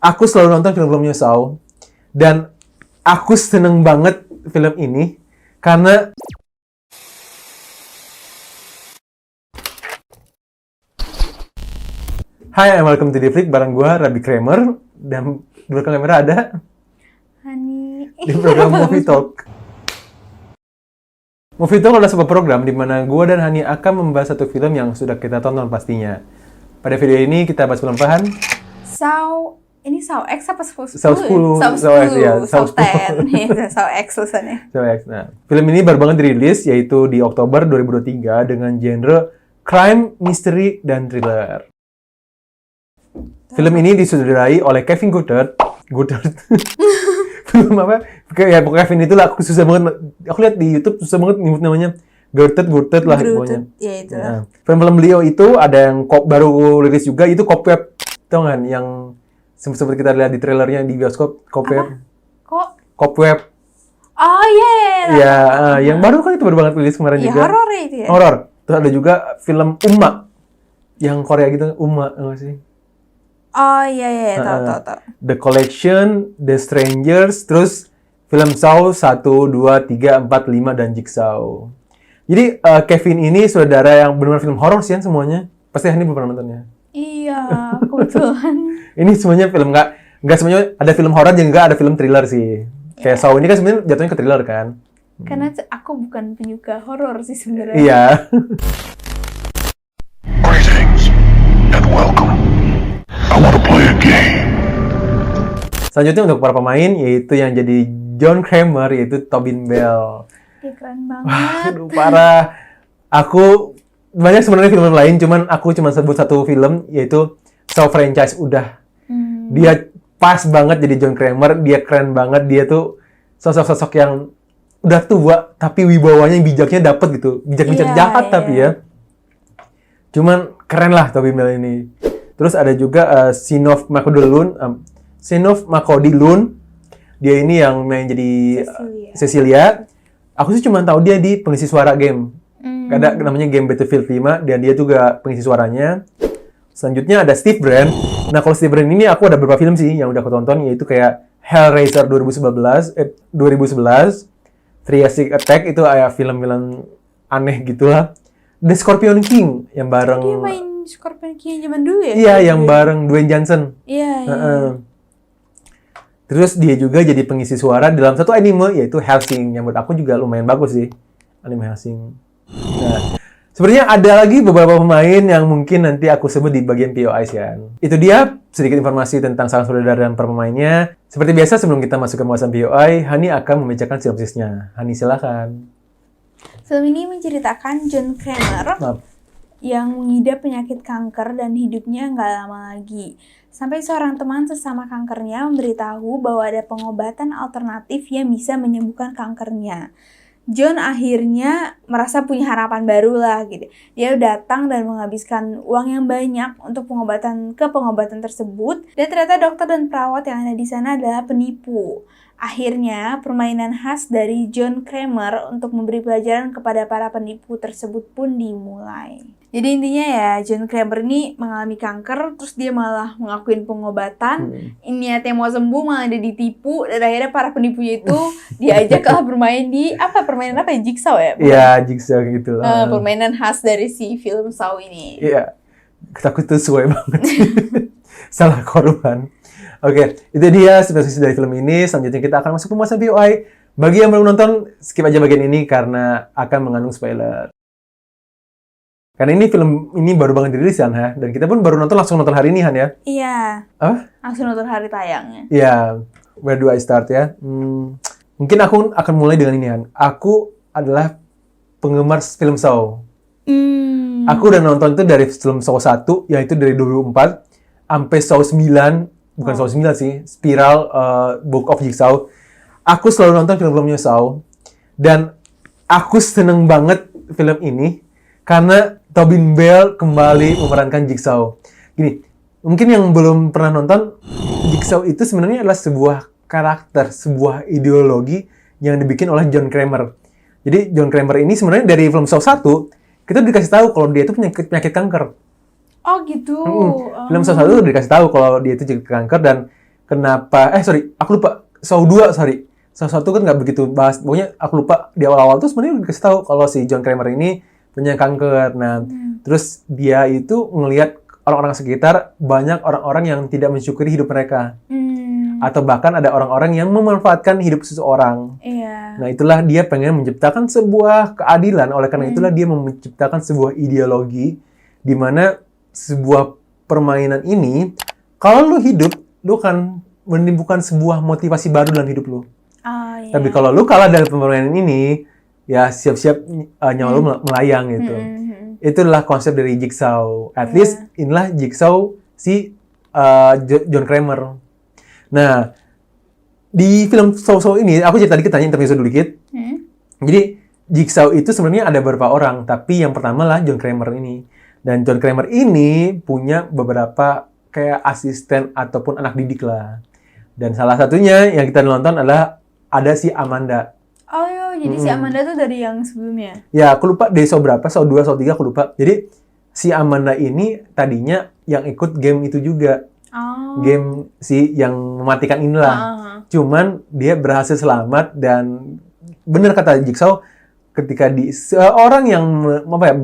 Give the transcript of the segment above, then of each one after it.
Aku selalu nonton film-filmnya Saw dan aku seneng banget film ini karena Hai, and welcome to The Flick bareng gue, Rabi Kramer, dan di belakang kamera ada Hani di program Movie Talk. Movie Talk adalah sebuah program di mana gue dan Hani akan membahas satu film yang sudah kita tonton pastinya. Pada video ini kita bahas film apaan? Saw X apa Saw 10? Saw 10. Saw X, ya, 10, Saw Saw 10. Saw X tulisannya. Saw X. Nah, film ini baru banget dirilis, yaitu di Oktober 2023 dengan genre crime, mystery, dan thriller. Film ini disutradarai oleh Kevin Goddard. Film apa? Ya, pokoknya Kevin itulah, aku susah banget. Aku lihat di YouTube susah banget nyebut namanya. Goddard lah pokoknya. Ya itu. Nah, film-film beliau itu ada yang baru rilis juga, itu Cobweb. Tau nggak? Yang sempat kita lihat di trailernya di bioskop, Cobweb. Cobweb. Oh iya. Ya, yang baru kan itu baru banget rilis kemarin Ya, juga. horor ya itu ya. Horor. Terus ada juga film Uma. Yang Korea gitu, Uma, enggak sih? Oh iya, tahu. The Collection, The Strangers, terus film Saw 1, 2, 3, 4, 5, dan Jigsaw. Jadi Kevin ini saudara yang benar-benar film horor sih kan semuanya. Pasti Hani belum pernah nontonnya. Iya, kebetulan. Ini semuanya film nggak semuanya ada film horor dan nggak ada film thriller sih. Kayak Saw ini kan sebenarnya jatuhnya ke thriller kan. Karena aku bukan penyuka horor sih sebenarnya. Iya. Greetings and welcome. I want to play a game. Selanjutnya untuk para pemain yaitu yang jadi John Kramer yaitu Tobin Bell. Dia keren banget. Aduh, parah. Aku banyak sebenarnya film lain, cuman aku cuma sebut satu film yaitu Saw franchise udah. Dia pas banget jadi John Kramer, dia keren banget, dia tuh sosok-sosok yang udah tua tapi wibawanya bijaknya dapet gitu. Bijak-bijak Iya, jahat iya. tapi ya. Cuman keren lah Tobin Bell ini. Terus ada juga Sinov Makodilun. Dia ini yang main jadi Cecilia. Aku sih cuma tahu dia di pengisi suara game. Ada namanya game Battlefield 5 dan dia juga pengisi suaranya. Selanjutnya ada Steve Brand. Nah, kalau Steve Brand ini aku ada beberapa film sih yang udah aku tonton, yaitu kayak Hellraiser 2011, Triassic Attack itu kayak film-film aneh gitulah. The Scorpion King yang bareng Dia main Scorpion King zaman dulu ya? Iya, yang bareng Dwayne Johnson. Iya. Terus dia juga jadi pengisi suara dalam satu anime yaitu Hellsing yang menurut aku juga lumayan bagus sih, anime Hellsing. Nah, sebenarnya ada lagi beberapa pemain yang mungkin nanti aku sebut di bagian POIs kan. Itu dia sedikit informasi tentang sang saudara dan para pemainnya. Seperti biasa sebelum kita masuk ke pembahasan POI, Hani akan membacakan sinopsisnya. Hani silakan. Film ini menceritakan John Kramer yang mengidap penyakit kanker dan hidupnya nggak lama lagi. Sampai seorang teman sesama kankernya memberitahu bahwa ada pengobatan alternatif yang bisa menyembuhkan kankernya. John akhirnya merasa punya harapan baru lah gitu. Dia datang dan menghabiskan uang yang banyak untuk pengobatan tersebut. Dan ternyata dokter dan perawat yang ada di sana adalah penipu. Akhirnya, permainan khas dari John Kramer untuk memberi pelajaran kepada para penipu tersebut pun dimulai. Jadi intinya ya, John Kramer ini mengalami kanker, terus dia malah ngelakuin pengobatan. Niatnya mau sembuh, malah dia ditipu, dan akhirnya para penipunya itu diajaklah bermain di, permainan apa ya? Jigsaw ya? Iya, Jigsaw gitu lah. Permainan khas dari si film Saw ini. Iya, aku tuh sesuai banget. Salah korban. Oke, itu dia sinopsis dari film ini. Selanjutnya kita akan masuk pembahasan POI. Bagi yang belum nonton, skip aja bagian ini karena akan mengandung spoiler. Karena ini film ini baru banget dirilis kan, ya? Dan kita pun baru langsung nonton hari ini, Han ya? Iya. Apa? Langsung nonton hari tayangnya. Iya, where do I start ya? Mungkin aku akan mulai dengan ini, Han. Aku adalah penggemar film Saw. Aku udah nonton itu dari film Saw 1, yaitu dari 2004, sampai Saw 9, bukan Saw 9 sih, Spiral, Book of Jigsaw. Aku selalu nonton film-filmnya Saw, dan aku seneng banget film ini, karena Tobin Bell kembali memerankan Jigsaw. Gini, mungkin yang belum pernah nonton, Jigsaw itu sebenarnya adalah sebuah karakter, sebuah ideologi yang dibikin oleh John Kramer. Jadi John Kramer ini sebenarnya dari film Saw 1, kita dikasih tahu kalau dia itu penyakit kanker. Oh gitu. Film Saw 1 udah dikasih tahu kalau dia itu juga kanker, dan kenapa, aku lupa, Saw 2, Saw 1 kan nggak begitu bahas, pokoknya aku lupa di awal-awal tuh sebenarnya dikasih tahu kalau si John Kramer ini punya kanker. Nah, terus dia itu ngelihat orang-orang sekitar, banyak orang-orang yang tidak mensyukuri hidup mereka. Atau bahkan ada orang-orang yang memanfaatkan hidup seseorang. Iya. Nah, itulah dia pengen menciptakan sebuah keadilan. Oleh karena itulah dia menciptakan sebuah ideologi di mana sebuah permainan ini, kalau lu hidup, lu akan menimbulkan sebuah motivasi baru dalam hidup lu. Oh, iya. Tapi kalau lu kalah dalam permainan ini, ya siap-siap nyawa lu melayang gitu. Itulah konsep dari Jigsaw. At least inilah Jigsaw si John Kramer. Nah, di film Saw ini, aku cerita dikit, tanya intermezzo dulu dikit. Jadi, Jigsaw itu sebenarnya ada beberapa orang, tapi yang pertama lah John Kramer ini. Dan John Kramer ini punya beberapa kayak asisten ataupun anak didik lah. Dan salah satunya yang kita nonton adalah ada si Amanda. Oh iya, jadi si Amanda tuh dari yang sebelumnya? Ya, aku lupa dari Saw berapa, Saw 2, Saw 3 aku lupa. Jadi, si Amanda ini tadinya yang ikut game itu juga. Game si yang mematikan inilah. Cuman dia berhasil selamat dan benar kata Jigsaw, ketika seorang yang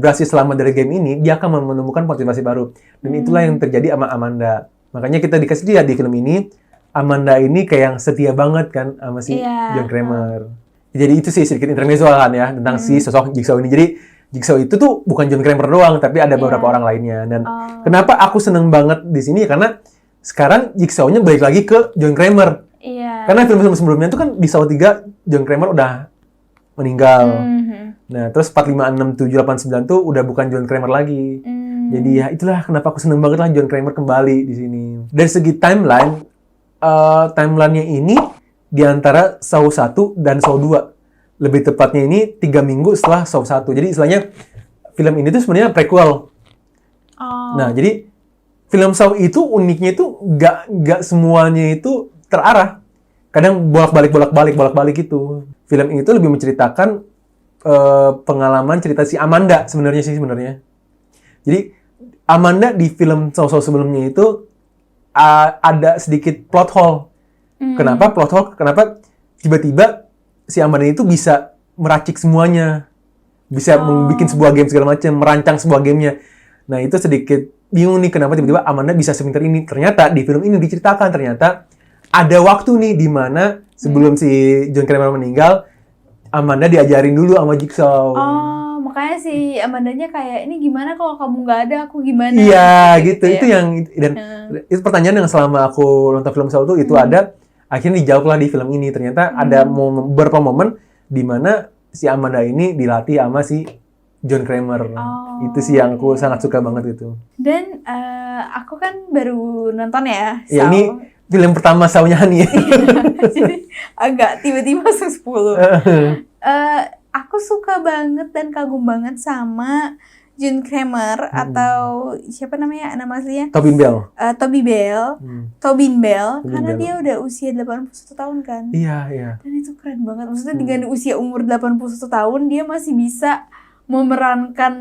berhasil selamat dari game ini, dia akan menemukan motivasi baru. Dan itulah yang terjadi sama Amanda. Makanya kita dikasih lihat di film ini, Amanda ini kayak yang setia banget kan sama si John Kramer. Jadi itu sih sedikit intermezzo kan ya tentang si sosok Jigsaw ini. Jadi Jigsaw itu tuh bukan John Kramer doang, tapi ada beberapa orang lainnya. Dan kenapa aku seneng banget di sini karena sekarang Jigsaw-nya balik lagi ke John Kramer. Karena film-film sebelumnya itu kan di Saw 3 John Kramer udah meninggal. Nah, terus 4, 5, 6, 7, 8, 9 tuh udah bukan John Kramer lagi. Jadi ya itulah kenapa aku seneng banget lah John Kramer kembali di sini. Dari segi timeline, timelinenya ini di antara Saw 1 dan Saw 2. Lebih tepatnya ini 3 minggu setelah Saw 1. Jadi istilahnya film ini tuh sebenarnya prequel. Nah, jadi film Saw itu uniknya itu nggak semuanya itu terarah. Kadang bolak-balik gitu. Film ini tuh lebih menceritakan pengalaman cerita si Amanda sebenarnya. Jadi Amanda di film Saw sebelumnya itu ada sedikit plot hole. Kenapa plot hole? Kenapa tiba-tiba si Amanda itu bisa meracik semuanya, bisa membuat sebuah game segala macam, merancang sebuah gamenya. Nah itu sedikit bingung nih kenapa tiba-tiba Amanda bisa sepintar ini. Ternyata di film ini diceritakan ternyata ada waktu nih di mana sebelum si John Kramer meninggal, Amanda diajarin dulu sama Jigsaw. Makanya si Amandanya kayak, ini gimana kalau kamu nggak ada, aku gimana? Iya, gitu. Itu yang, dan itu pertanyaan yang selama aku nonton film Saw itu ada, akhirnya dijawab lah di film ini. Ternyata ada beberapa momen di mana si Amanda ini dilatih sama si John Kramer. Itu sih yang aku sangat suka banget itu. Dan aku kan baru nonton ya, Saw. Ya ini film pertama Saw-nya Hani. Jadi agak tiba-tiba masuk 10. Aku suka banget dan kagum banget sama John Kramer atau siapa namanya nama aslinya? Tobin Bell. Tobin Bell karena dia udah usia 81 tahun kan. Iya. Dan itu keren banget. Maksudnya dengan usia umur 81 tahun dia masih bisa memerankan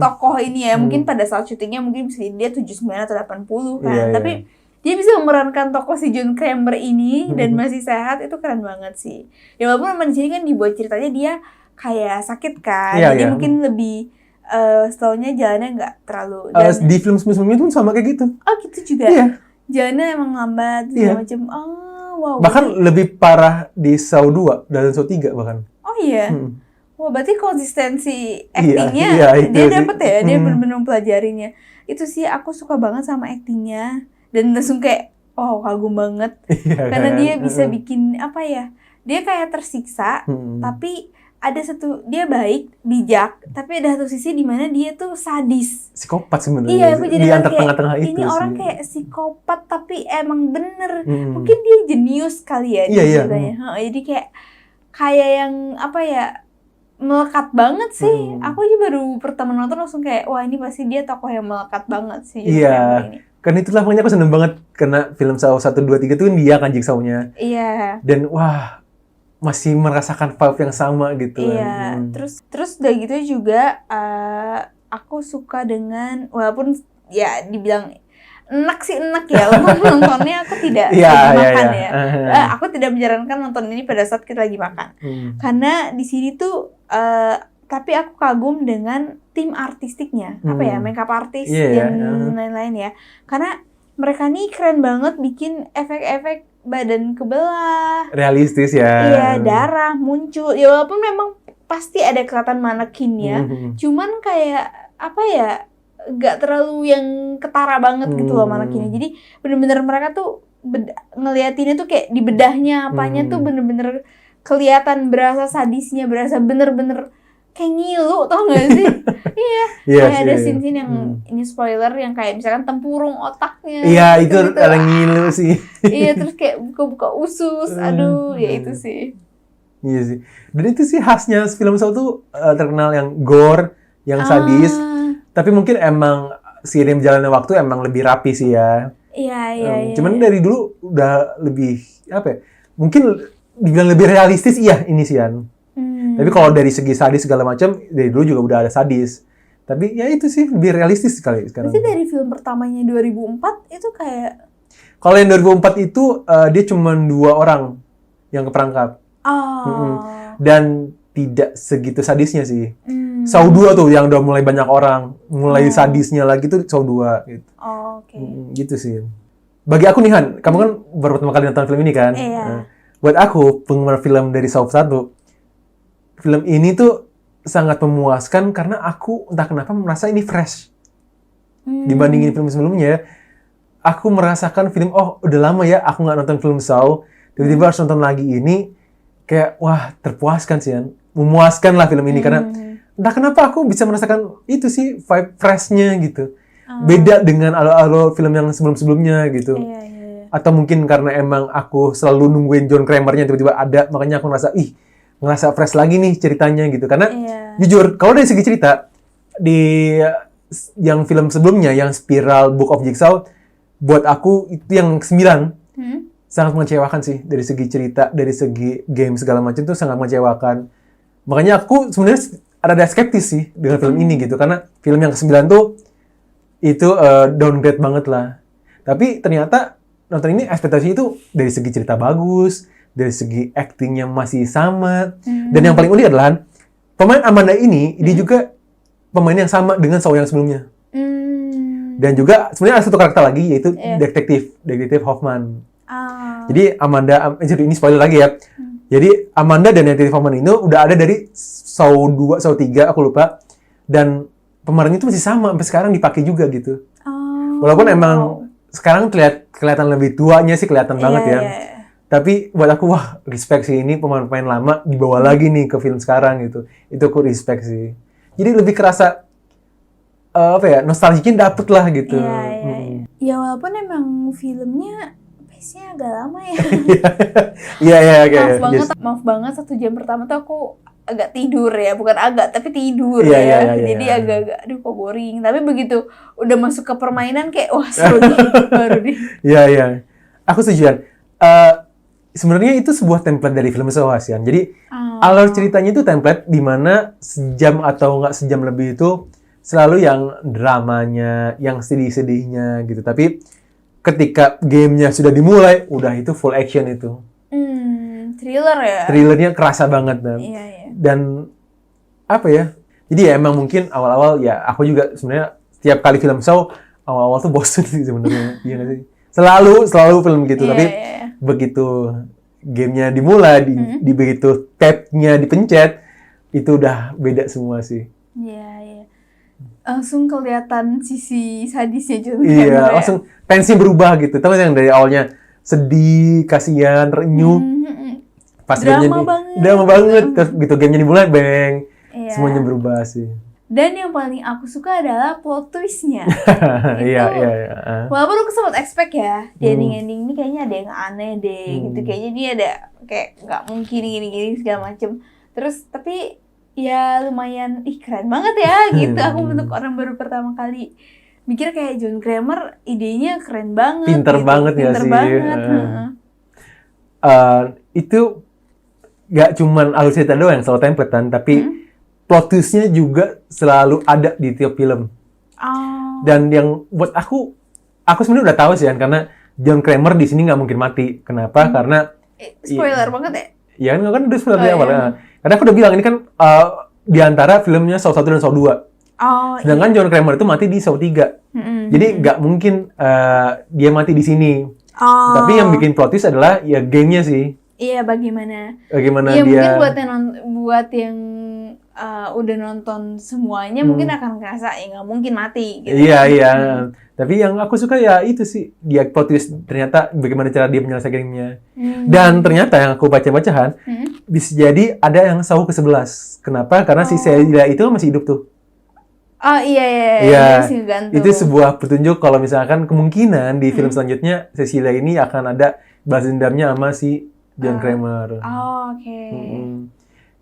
tokoh ini ya. Mungkin pada saat syutingnya mungkin bisa dia 79 atau 80 kan. Tapi dia bisa memerankan tokoh si John Kramer ini dan masih sehat, itu keren banget sih. Ya walaupun memang di sini kan dibuat ceritanya dia kayak sakit kan, jadi mungkin lebih setaunya jalannya nggak terlalu. Di film sebelumnya tuh sama kayak gitu. Oh gitu juga. Iya. Jalannya emang lambat segala macam. Wow. Bahkan lebih parah di Saw 2 dan Saw 3 bahkan. Oh iya. Wah berarti konsistensi actingnya dia dapet ya, dia benar-benar mempelajarinya. Itu sih aku suka banget sama actingnya. Dan langsung kayak, kagum banget. Karena dia bisa bikin, dia kayak tersiksa, tapi ada dia baik, bijak, tapi ada satu sisi di mana dia tuh sadis. Psikopat sebenarnya. Iya, aku jadi di antara tengah-tengah itu ini orang kayak psikopat, tapi emang bener. Mungkin dia jenius kali ya. Iya. Jadi kayak yang, melekat banget sih. Aku aja baru pertama nonton langsung kayak, wah ini pasti dia tokoh yang melekat banget sih. Iya. Kan itulah makanya aku seneng banget karena film Saw 1, 2, 3 itu kan dia kan Jigsaw-nya. Iya. Dan masih merasakan vibe yang sama gitu. Iya. Terus udah gitu juga aku suka dengan, walaupun ya dibilang enak sih enak ya untuk nontonnya. Aku tidak Iya, lagi iya, makan iya. ya. Aku tidak menyarankan nonton ini pada saat kita lagi makan. Karena di sini tuh tapi aku kagum dengan tim artistiknya. Apa ya, makeup artist Iya, dan lain-lain ya. Karena mereka nih keren banget bikin efek-efek badan kebelah. Realistis ya. Iya, darah muncul. Ya walaupun memang pasti ada kelihatan manekinnya, cuman kayak apa ya, gak terlalu yang ketara banget gitu loh manekinnya. Jadi bener-bener mereka tuh ngeliatinnya tuh kayak di bedahnya apanya tuh bener-bener kelihatan, berasa sadisnya, berasa bener-bener kayak ngilu, tau gak sih? Iya, kayak ada scene-scene yang ini spoiler yang kayak misalkan tempurung otaknya. Iya, itu ada ngilu sih. Iya, terus kayak buka-buka usus, aduh, ya itu sih. Iya sih. Dan itu sih khasnya film Saw tuh terkenal yang gore, yang sadis. Tapi mungkin emang seiring berjalannya waktu emang lebih rapi sih ya. Iya. Cuman dari dulu udah lebih apa ya? Mungkin dibilang lebih realistis iya ini sih Yan. Tapi kalau dari segi sadis segala macam dari dulu juga udah ada sadis. Tapi ya itu sih lebih realistis sekali sekarang. Berarti dari film pertamanya 2004 itu kayak kalau yang 2004 itu dia cuma 2 orang yang keperangkap. Dan tidak segitu sadisnya sih. Saw 2 tuh yang udah mulai banyak orang, mulai sadisnya lagi tuh Saw 2 gitu. Oke. Gitu sih. Bagi aku nih Han, kamu kan baru pertama kali nonton film ini kan? Iya. Buat aku, penggemar film dari Saw 1, film ini tuh sangat memuaskan karena aku entah kenapa merasa ini fresh. Dibandingin film sebelumnya, aku merasakan film, oh udah lama ya aku nggak nonton film Saw, tiba-tiba harus nonton lagi ini, kayak wah terpuaskan sih kan. Memuaskan lah film ini karena entah kenapa aku bisa merasakan itu sih vibe freshnya gitu. Beda dengan alur-alur film yang sebelum-sebelumnya gitu. Iya. Atau mungkin karena emang aku selalu nungguin John Kramer-nya tiba-tiba ada, makanya aku ngerasa fresh lagi nih ceritanya gitu. Karena jujur, kalau dari segi cerita di yang film sebelumnya yang Spiral Book of Jigsaw, buat aku itu yang 9 sangat mengecewakan sih dari segi cerita, dari segi game segala macam tuh sangat mengecewakan. Makanya aku sebenarnya ada skeptis sih dengan film ini gitu karena film yang ke-9 tuh itu downgrade banget lah. Tapi ternyata nonton ini ekspektasinya itu dari segi cerita bagus, dari segi actingnya masih sama, dan yang paling unik adalah pemain Amanda ini dia juga pemain yang sama dengan Saw yang sebelumnya. Dan juga sebenarnya ada satu karakter lagi yaitu detektif Hoffman. Jadi Amanda, jadi ini spoiler lagi ya. Jadi Amanda dan detektif Hoffman ini udah ada dari Saw 2, Saw 3 aku lupa, dan pemerannya itu masih sama sampai sekarang dipakai juga gitu. Walaupun emang sekarang kelihatan lebih tuanya sih, kelihatan banget ya. Tapi buat aku, wah, respect sih, ini pemain-pemain lama dibawa lagi nih ke film sekarang gitu. Itu aku respect sih. Jadi lebih kerasa, nostalgia dapet lah gitu. Iya. Ya walaupun emang filmnya pace-nya agak lama ya. Iya. Maaf banget 1 jam pertama tuh aku agak tidur ya. Bukan agak, tapi tidur Iya. Jadi agak-agak, aduh kok boring. Tapi begitu udah masuk ke permainan kayak, wah seru nih, baru nih. Iya. Aku setuju. Sebenarnya itu sebuah template dari film Saw Asian. Jadi alur ceritanya itu template di mana sejam atau nggak sejam lebih itu selalu yang dramanya, yang sedih-sedihnya gitu. Tapi ketika gamenya sudah dimulai, udah itu full action itu. Thriller ya? Thrillernya kerasa banget dan dan apa ya? Jadi ya emang mungkin awal-awal ya aku juga sebenarnya setiap kali film Saw awal-awal tuh bosen sih sebenarnya. Iya nggak sih? Selalu film gitu, tapi begitu gamenya dimulai, di begitu tab-nya dipencet, itu udah beda semua sih. Iya. Langsung kelihatan sisi sadisnya juga. Iya, langsung tensi berubah gitu. Tahu yang dari awalnya sedih, kasihan, renyuh, pas drama banget, terus gitu gamenya dimulai, bang, semuanya berubah sih. Dan yang paling aku suka adalah plot twist-nya. Iya. Walaupun aku sempat expect ya, di ending-ending ini kayaknya ada yang aneh deh, gitu. Kayaknya dia ada kayak nggak mungkin gini-gini segala macem. Terus tapi ya lumayan, keren banget ya gitu. Aku bentuk orang baru pertama kali mikir kayak John Kramer, idenya keren banget. Pinter gitu. banget ya sih. Itu nggak cuman alur cerita doang yang selalu template kan, tapi plot twist-nya juga selalu ada di tiap film. Dan yang buat aku aku sebenarnya udah tahu sih kan, karena John Kramer di sini nggak mungkin mati. Kenapa? Karena Spoiler banget ya? ya kan udah spoiler Oh, di awal. iya. Karena aku udah bilang ini kan di antara filmnya Saw 1 dan Saw 2. Oh, Sedangkan John Kramer itu mati di Saw 3. Jadi nggak mungkin dia mati di sini. Oh. Tapi yang bikin plot twist adalah ya gamenya sih. Iya, bagaimana dia. Iya, mungkin buat yang udah nonton semuanya mungkin akan ngerasa ya nggak mungkin mati gitu. Iya. Tapi yang aku suka ya itu sih, dia plot twist ternyata bagaimana cara dia menyelesaikan gamenya. Dan ternyata yang aku baca-bacahan bisa jadi ada yang Saw ke-11. Kenapa? Karena si Celia itu masih hidup tuh. Oh iya. Iya, Masih gantung. itu sebuah petunjuk kalau misalkan kemungkinan di film selanjutnya Cecilia ini akan ada balas dendamnya sama si John Kramer. Oh, oke.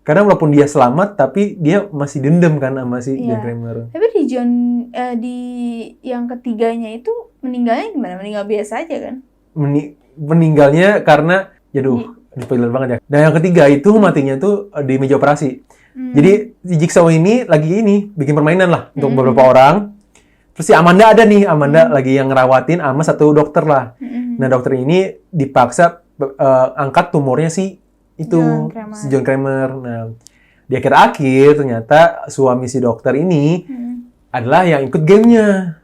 Karena walaupun dia selamat, tapi dia masih dendam kan sama si John Kramer. Tapi di yang ketiganya itu meninggalnya gimana? Meninggal biasa aja kan? Meninggalnya karena, spoiler banget ya. Nah yang ketiga itu matinya tuh di meja operasi. Jadi si Jigsaw ini lagi bikin permainan lah untuk beberapa orang. Terus si Amanda ada nih, lagi yang ngerawatin sama satu dokter lah. Nah dokter ini dipaksa angkat tumornya si John Kramer. Nah di akhir-akhir ternyata suami si dokter ini adalah yang ikut gamenya.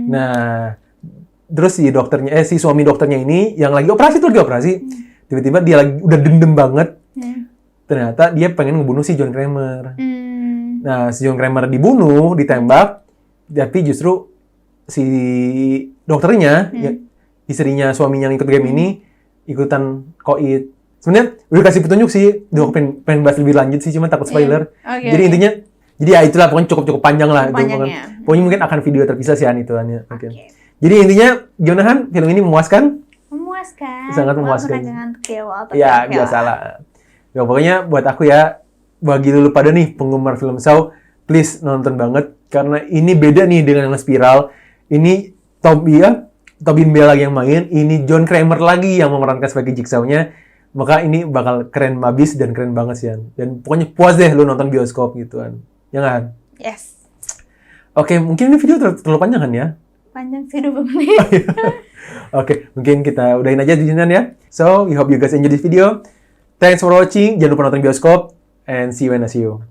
Nah terus si suami dokternya ini yang lagi operasi, tiba-tiba dia lagi udah dendam banget. Ternyata dia pengen ngebunuh si John Kramer. Nah, si John Kramer dibunuh, ditembak, tapi justru si dokternya, istrinya suaminya yang ikut game ini, ikutan koit. Sebenarnya udah kasih petunjuk sih, aku pengen bahas lebih lanjut sih, cuma takut spoiler. Jadi intinya, ya itulah pokoknya cukup panjang lah. Pokoknya mungkin akan video terpisah sih itu. Jadi intinya, gimana Han? Film ini memuaskan? Memuaskan. Sangat memuaskan. Ya, biasalah. Ya pokoknya buat aku ya, bagi lu pada nih penggemar film Saw, please nonton banget karena ini beda nih dengan yang Spiral. Ini Tobin Bell lagi yang main, ini John Kramer lagi yang memerankan sebagai Jigsaw-nya. Maka ini bakal keren mabis dan keren banget sih, An. Dan pokoknya puas deh lu nonton bioskop gitu kan. Ya kan? Yes. Oke, mungkin ini video terlalu panjang kan ya? Panjang sih 20 menit. Oke, mungkin kita udahin aja di sini ya. So, we hope you guys enjoy this video. Thanks for watching. Jangan lupa nonton bioskop. And see you when I see you.